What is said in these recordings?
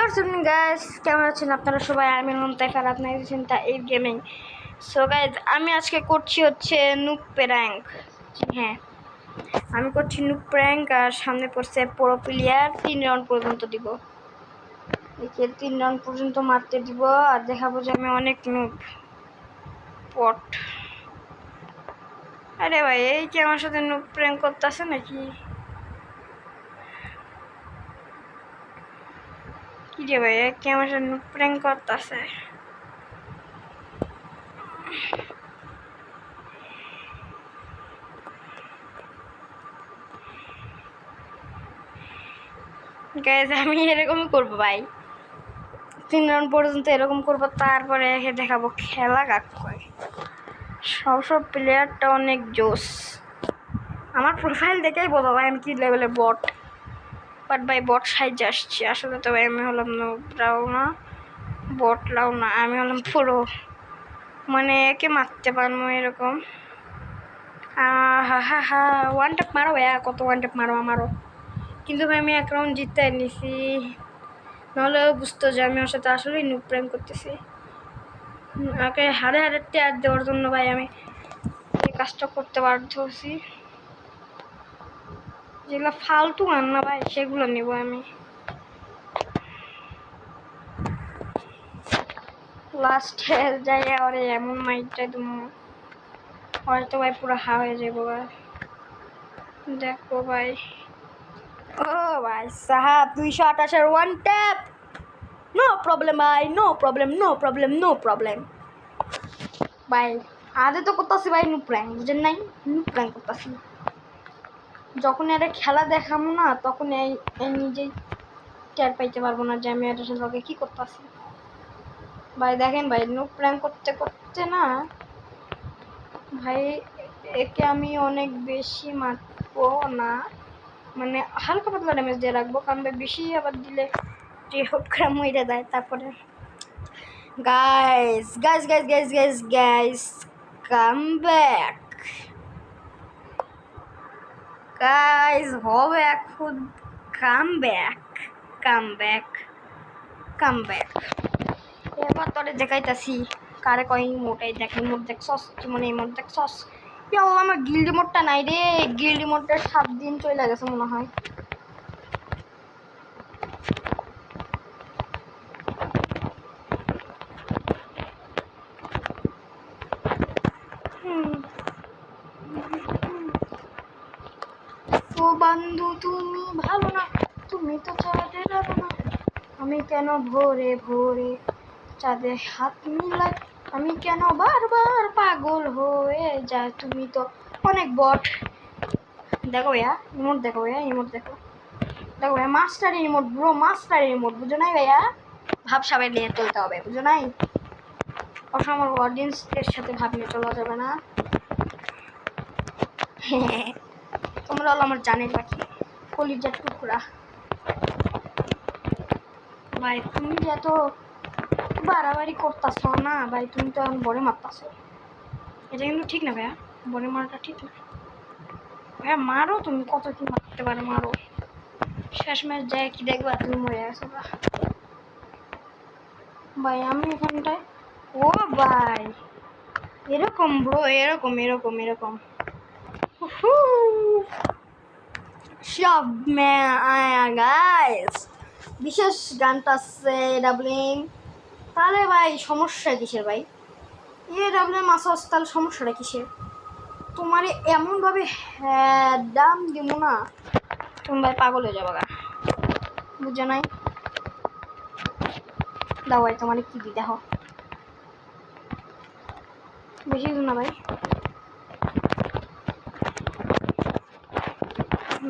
afternoon guys, কেমন আছেন আপনারা সবাই? আমি মমতাইফার, আপনারা দেখছেন তা এই গেমিং। সো গাইজ, আমি আজকে করছি হচ্ছে নুক প্র্যাঙ্ক। হ্যাঁ, আমি করছি নুক প্র্যাঙ্ক আর সামনে পড়ছে প্রো প্লেয়ার। 3 রাউন্ড পর্যন্ত দিব, একে 3 রাউন্ড পর্যন্ত মারতে দিব আর দেখাবো যে আমি অনেক নুক পট। আরে ভাই, এই কি আমার সাথে নুক প্র্যাঙ্ক করতেছে নাকি? কি রে ভাই, কি আমার সাথে নুক প্র্যাঙ্ক করতেছে? গাইজ, আমি এরকমই করবো ভাই, 3 রাউন্ড পর্যন্ত এরকম করবো, তারপরে এসে দেখাবো খেলা কাক করে। সব প্লেয়ারটা অনেক জোস, আমার প্রোফাইল দেখেই বলো ভাই আমি কি লেভেলের বট। বাট ভাই, বট সাইজ আসছে আসলে। তো ভাই আমি হলাম নোবরাও না, বটলাও না, আমি হলাম পুরো, মানে একে মারতে পারবো এরকম। হা হা হা, ওয়ান ট্যাপ মারো ভাইয়া, কত ওয়ান ট্যাপ মারো আমারও। কিন্তু ভাই আমি এক রাউন্ড জিততে নিছি, নাহলে বুঝতো যে আমি ওর সাথে আসলেই নুক প্র্যাঙ্ক করতেছি। ওকে হারে হারে টেয়ার দেওয়ার জন্য ভাই আমি এই কাজটা করতে বাধ্য হচ্ছি। যেগুলো ফালতু গান না ভাই, সেগুলো নেব আমি। লাস্টে যাই ওরে এমন মাইকটা তুমি হয়তো ভাই পুরো হা হয়ে যাবো ভাই। দেখো ভাই, ও ভাই সাহাব 228 ওয়ান ট্যাপ, নো প্রবলেম ভাই, no problem, no problem, no problem ভাই। আদে তো করতেছি ভাই নুক প্র্যাঙ্ক, বুঝেন নাই? নুক প্র্যাঙ্ক করতেছি। যখন এর খেলা দেখাবো না, তখন এই নিজেই টের পাইতে পারবো না যে আমি এটার সাথে কী করতেছি। ভাই দেখেন ভাই, নুক প্র্যাঙ্ক করতে করতে না ভাই, একে আমি অনেক বেশি মারবো না, মানে হালকা পাতলা ড্যামেজ দিয়ে রাখবো, কারণ ভাই বেশি আবার দিলে যে হোক করে মরে দেয়। তারপরে guys guys guys guys guys guys come back guys, হবে এখন come back, come back, come back. এবার তোরে দেখাইতাছি কারে কয় মোটাই দেখ। মোট দেখ সস, মানে মোট দেখ সস। আমার গিল্ডি মোডটা নাই রে, গিল্ডি মোডটা 7 দিন চলে গেছে মনে হয়। ও বন্ধু তুমি ভালো না, তুমি তো চাঁদের আলো না, আমি কেন ভোরে ভোরে চাঁদের হাত মিলাই, আমি কেন বারবার পাগল হয়ে যায়, তুমি তো অনেক বট। দেখো ভাইয়া ইমোট, দেখো ভাইয়া ইমোট, দেখো দেখো ভাইয়া, master emote bro, master emote, বুঝো নাই ভাইয়া? ভাব সবাই নিয়ে চলতে হবে, বুঝো নাই? অবশ্য আমার অডিয়েন্সদের সাথে ভাব নিয়ে চলা যাবে না। তোমরা হলো আমার জানের পাখি, কলিজার টুকরা। ভাই তুমি যে এত বাড়াবাড়ি করতেছ না ভাই, তুমি তো এখন বড়ে মারতেছ, এটা কিন্তু ঠিক না ভাইয়া, বড়ে মারাটা ঠিক না ভাইয়া। মারো তুমি, কত কি মারতে পারো মারো, শেষ ম্যাচ যায় কি দেখবা তুমি মরে গেছো ভাই। আমি এখানটায়, ও ভাই এরকম ব্রো, এরকম এরকম এরকম সব গাইস। বিশেষ গানটা আছে ডাবলিং, তাহলে ভাই সমস্যা কিসের ভাই? ডাবলিং মাসাজ, তাহলে সমস্যাটা কিসের? তোমার এমনভাবে হ্যাঁ দাম দিব না, তুমি ভাই পাগল হয়ে যাবো গা, বুঝো নাই? দাও ভাই, তোমার কি দি দেখো, বেশি না ভাই,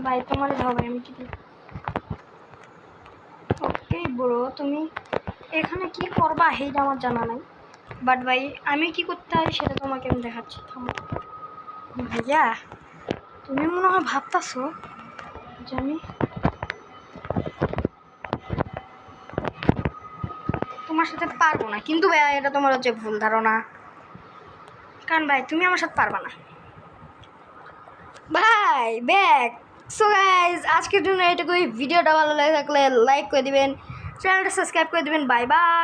ভাই তোমার দাও ভাই, আমি কি দিই? ওকে ব্রো, তুমি এখানে কি করবা সেইটা আমার জানা নাই, বাট ভাই আমি কি করতে হয় সেটা তোমাকে আমি দেখাচ্ছি। থামো ভাইয়া, তুমি মনে হয় ভাবতেছো যে আমি তোমার সাথে পারবো না, কিন্তু ভাইয়া এটা তোমার হচ্ছে ভুল ধারণা, কারণ ভাই তুমি আমার সাথে পারবা না ভাই। ব্যাক। সো গাইজ, আজকের জন্য এটুকুই। ভিডিওটা ভালো লাগে থাকলে লাইক করে দিবেন, চ্যানেলটা সাবস্ক্রাইব করে দেবেন। Bye bye.